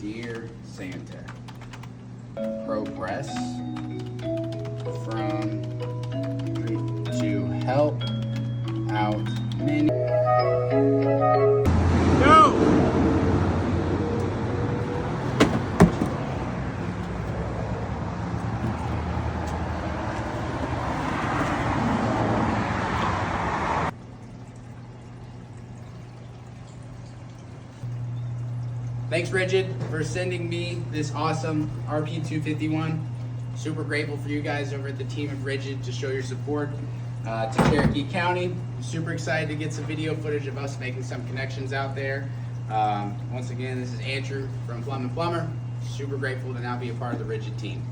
Dear Santa, Propress from to help out many. Go! Thanks, Rigid, for sending me this awesome RP251. Super grateful for you guys over at the team of Rigid to show your support to Cherokee County. Super excited to get some video footage of us making some connections out there. Once again, this is Andrew from Plumber. Super grateful to now be a part of the Rigid team.